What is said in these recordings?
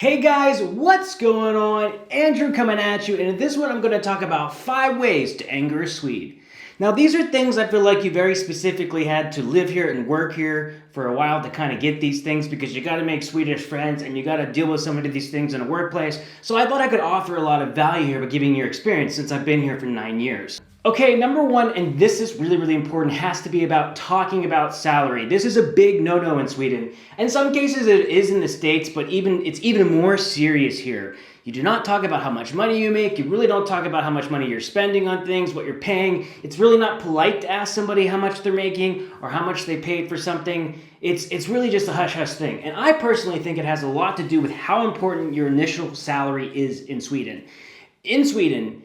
Hey guys, what's going on? Andrew coming at you, and in this one I'm going to talk about 5 ways to anger a Swede. Now these are things I feel like you very specifically had to live here and work here for a while to kind of get these things, because you got to make Swedish friends and you got to deal with some of these things in a workplace. So I thought I could offer a lot of value here by giving your experience since I've been here for 9 years. Okay, number 1, and this is really important, has to be about talking about salary. This is a big no-no in Sweden. In some cases it is in the States, but it's even more serious here. You do not talk about how much money you make. You really don't talk about how much money you're spending on things, what you're paying. It's really not polite to ask somebody how much they're making or how much they paid for something. It's really just a hush-hush thing. And I personally think it has a lot to do with how important your initial salary is in Sweden. In Sweden,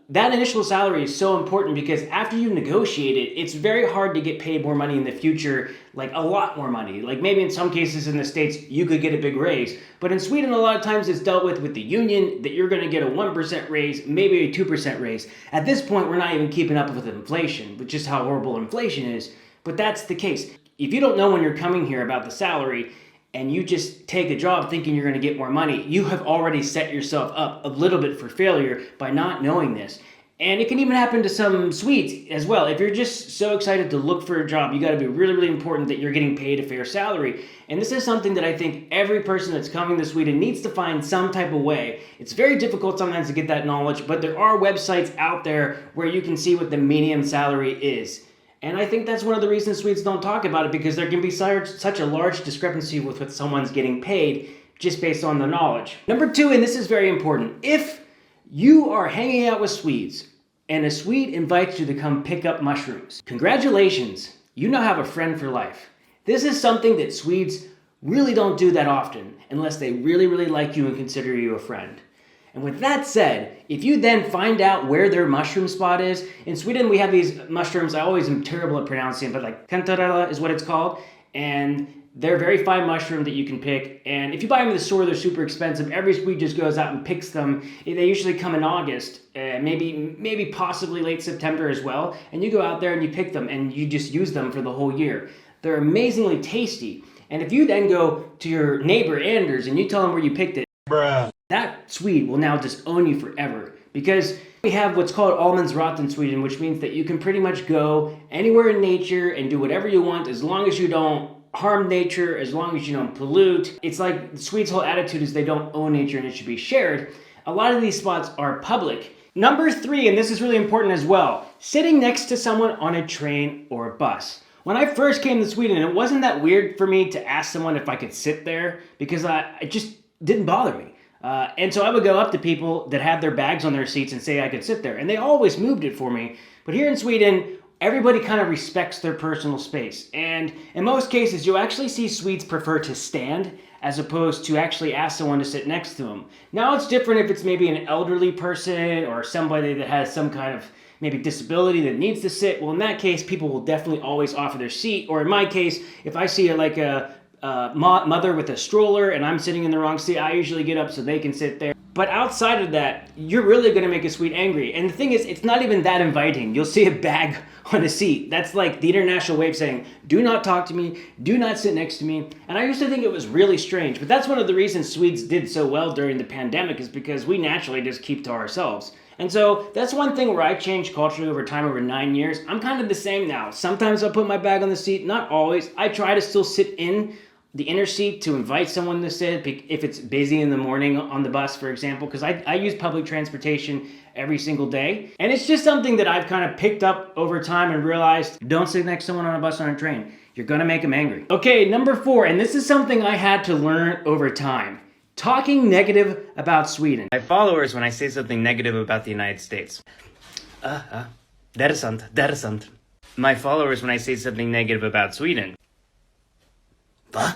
that initial salary is so important because after you negotiate it, it's very hard to get paid more money in the future, like a lot more money. Like maybe in some cases in the States, you could get a big raise. But in Sweden, a lot of times it's dealt with the union that you're going to get a 1% raise, maybe a 2% raise. At this point, we're not even keeping up with inflation, which is how horrible inflation is. But that's the case. If you don't know when you're coming here about the salary, and you just take a job thinking you're going to get more money, you have already set yourself up a little bit for failure by not knowing this. And it can even happen to some Swedes as well. If you're just so excited to look for a job, you got to be really important that you're getting paid a fair salary. And this is something that I think every person that's coming to Sweden needs to find some type of way. It's very difficult sometimes to get that knowledge, but there are websites out there where you can see what the median salary is. And I think that's one of the reasons Swedes don't talk about it, because there can be such a large discrepancy with what someone's getting paid just based on the knowledge. Number 2, and this is very important, if you are hanging out with Swedes and a Swede invites you to come pick up mushrooms, congratulations, you now have a friend for life. This is something that Swedes really don't do that often unless they really like you and consider you a friend. And with that said, if you then find out where their mushroom spot is, in Sweden we have these mushrooms, I always am terrible at pronouncing, but like kantarella is what it's called, and they're a very fine mushroom that you can pick, and if you buy them in the store, they're super expensive. Every Swede just goes out and picks them. They usually come in August, maybe possibly late September as well, and you go out there and you pick them, and you just use them for the whole year. They're amazingly tasty, and if you then go to your neighbor Anders and you tell him where you picked it, bruh, that Swede will now disown you forever, because we have what's called allemansrätt in Sweden, which means that you can pretty much go anywhere in nature and do whatever you want as long as you don't harm nature, as long as you don't pollute. It's like the Swedes' whole attitude is they don't own nature and it should be shared. A lot of these spots are public. Number 3, and this is really important as well, sitting next to someone on a train or a bus. When I first came to Sweden, it wasn't that weird for me to ask someone if I could sit there, because it just didn't bother me. And so I would go up to people that had their bags on their seats and say I could sit there. And they always moved it for me. But here in Sweden, everybody kind of respects their personal space. And in most cases, you'll actually see Swedes prefer to stand as opposed to actually ask someone to sit next to them. Now it's different if it's maybe an elderly person or somebody that has some kind of maybe disability that needs to sit. Well, in that case, people will definitely always offer their seat. Or in my case, if I see a mother with a stroller and I'm sitting in the wrong seat, I usually get up so they can sit there. But outside of that, you're really going to make a Swede angry. And the thing is, it's not even that inviting. You'll see a bag on a seat. That's like the international way of saying, do not talk to me, do not sit next to me. And I used to think it was really strange, but that's one of the reasons Swedes did so well during the pandemic, is because we naturally just keep to ourselves. And so that's one thing where I changed culturally over time, over 9 years. I'm kind of the same now. Sometimes I'll put my bag on the seat, not always. I try to still sit in the inner seat to invite someone to sit if it's busy in the morning on the bus, for example, because I use public transportation every single day. And it's just something that I've kind of picked up over time and realized, don't sit next to someone on a bus or on a train. You're going to make them angry. Okay, number 4, and this is something I had to learn over time. Talking negative about Sweden. My followers, when I say something negative about the United States. That is sant. My followers, when I say something negative about Sweden. Va?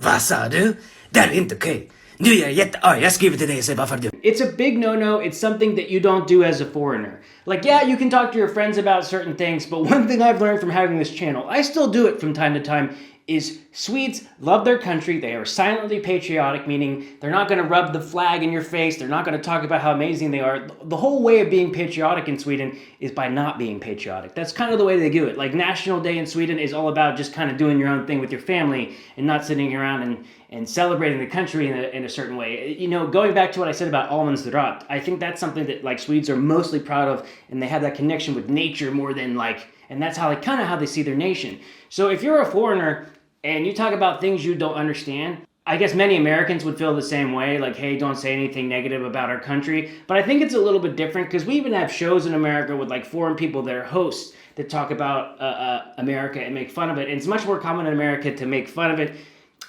Vad sa du? Det är inte okej. Nu är jag jättearg. Jag skriver till dig och säger varför du... It's a big no-no. It's something that you don't do as a foreigner. Like, yeah, you can talk to your friends about certain things, but one thing I've learned from having this channel, I still do it from time to time, is Swedes love their country. They are silently patriotic, meaning they're not going to rub the flag in your face. They're not going to talk about how amazing they are. The whole way of being patriotic in Sweden is by not being patriotic. That's kind of the way they do it. Like National Day in Sweden is all about just kind of doing your own thing with your family and not sitting around and celebrating the country in a certain way. You know, going back to what I said about Almensdrat, I think that's something that like Swedes are mostly proud of, and they have that connection with nature more than like, and that's how like kind of how they see their nation. So if you're a foreigner and you talk about things you don't understand, I guess many Americans would feel the same way, like, hey, don't say anything negative about our country. But I think it's a little bit different because we even have shows in America with like foreign people that are hosts that talk about America and make fun of it. And it's much more common in America to make fun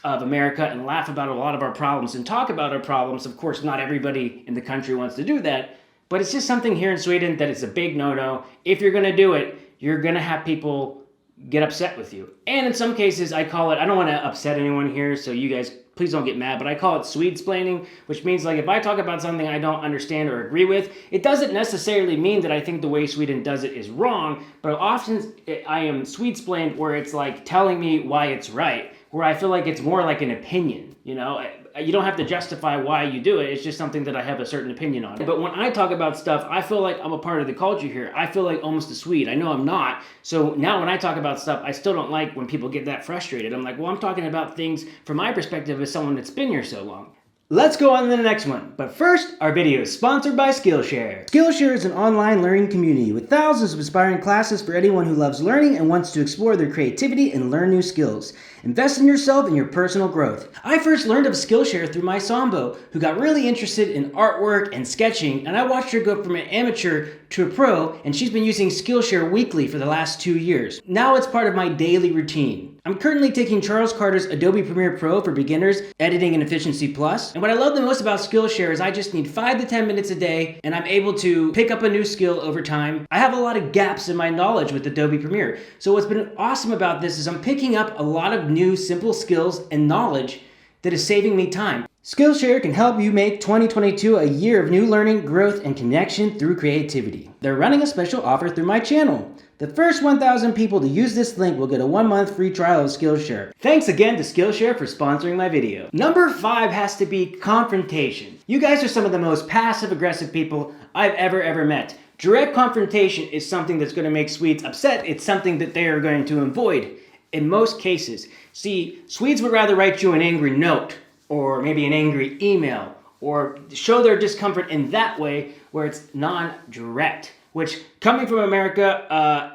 of America and laugh about a lot of our problems and talk about our problems. Of course, not everybody in the country wants to do that, but it's just something here in Sweden that is a big no-no. If you're going to do it, you're going to have people get upset with you. And in some cases, I call it, I don't want to upset anyone here, so you guys please don't get mad, but I call it Swedesplaining, which means like if I talk about something I don't understand or agree with, it doesn't necessarily mean that I think the way Sweden does it is wrong, but often I am Swedesplained where it's like telling me why it's right, where I feel like it's more like an opinion, you know? You don't have to justify why you do it. It's just something that I have a certain opinion on. But when I talk about stuff, I feel like I'm a part of the culture here. I feel like almost a Swede. I know I'm not. So now when I talk about stuff, I still don't like when people get that frustrated. I'm like, well, I'm talking about things from my perspective as someone that's been here so long. Let's go on to the next one. But first, our video is sponsored by Skillshare. Skillshare is an online learning community with thousands of inspiring classes for anyone who loves learning and wants to explore their creativity and learn new skills. Invest in yourself and your personal growth. I first learned of Skillshare through my Sambo, who got really interested in artwork and sketching, and I watched her go from an amateur to a pro, and she's been using Skillshare weekly for the last 2 years. Now it's part of my daily routine. I'm currently taking Charles Carter's Adobe Premiere Pro for beginners, editing and efficiency plus. And what I love the most about Skillshare is I just need 5 to 10 minutes a day and I'm able to pick up a new skill over time. I have a lot of gaps in my knowledge with Adobe Premiere. So what's been awesome about this is I'm picking up a lot of new simple skills and knowledge that is saving me time. Skillshare can help you make 2022 a year of new learning, growth, and connection through creativity. They're running a special offer through my channel. The first 1,000 people to use this link will get a 1-month free trial of Skillshare. Thanks again to Skillshare for sponsoring my video. Number 5 has to be confrontation. You guys are some of the most passive-aggressive people I've ever met. Direct confrontation is something that's going to make Swedes upset. It's something that they are going to avoid in most cases. See, Swedes would rather write you an angry note or maybe an angry email or show their discomfort in that way where it's non-direct. Which, coming from America,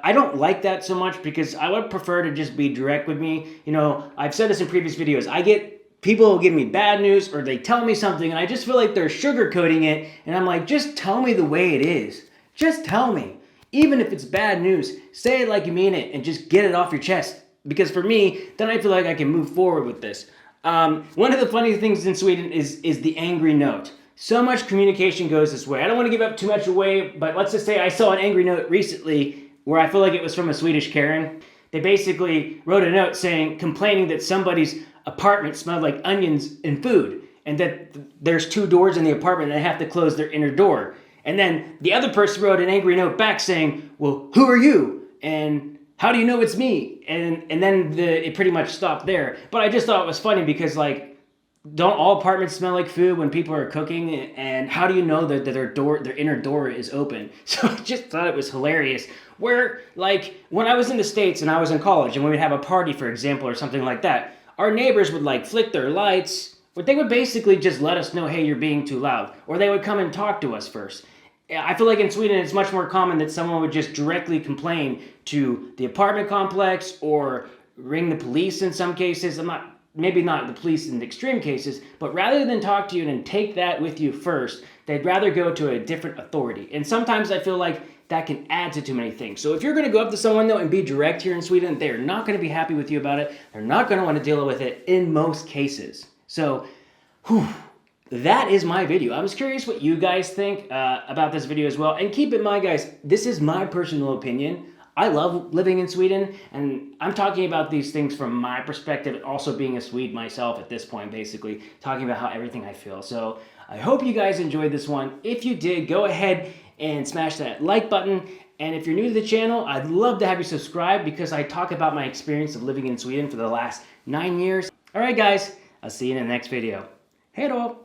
I don't like that so much because I would prefer to just be direct with me. You know, I've said this in previous videos. I get people who give me bad news or they tell me something and I just feel like they're sugarcoating it. And I'm like, just tell me the way it is. Just tell me. Even if it's bad news, say it like you mean it and just get it off your chest. Because for me, then I feel like I can move forward with this. One of the funny things in Sweden is the angry note. So much communication goes this way. I don't want to give up too much away, but let's just say I saw an angry note recently where I feel like it was from a Swedish Karen. They basically wrote a note complaining that somebody's apartment smelled like onions and food, and that there's 2 doors in the apartment and they have to close their inner door. And then the other person wrote an angry note back saying, well, who are you? And how do you know it's me? And then it pretty much stopped there. But I just thought it was funny because like, don't all apartments smell like food when people are cooking? And how do you know that their inner door is open? So I just thought it was hilarious. Where, like, when I was in the States and I was in college and we would have a party, for example, or something like that, our neighbors would, like, flick their lights, but they would basically just let us know, hey, you're being too loud. Or they would come and talk to us first. I feel like in Sweden it's much more common that someone would just directly complain to the apartment complex or ring the police in some cases. Maybe not the police in extreme cases, but rather than talk to you and take that with you first, they'd rather go to a different authority. And sometimes I feel like that can add to too many things. So if you're going to go up to someone though and be direct here in Sweden, they're not going to be happy with you about it. They're not going to want to deal with it in most cases. So, that is my video. I was curious what you guys think about this video as well. And keep in mind, guys, this is my personal opinion. I love living in Sweden, and I'm talking about these things from my perspective, also being a Swede myself at this point, basically, talking about how everything I feel. So I hope you guys enjoyed this one. If you did, go ahead and smash that like button. And if you're new to the channel, I'd love to have you subscribe because I talk about my experience of living in Sweden for the last 9 years. All right, guys, I'll see you in the next video. Hej då!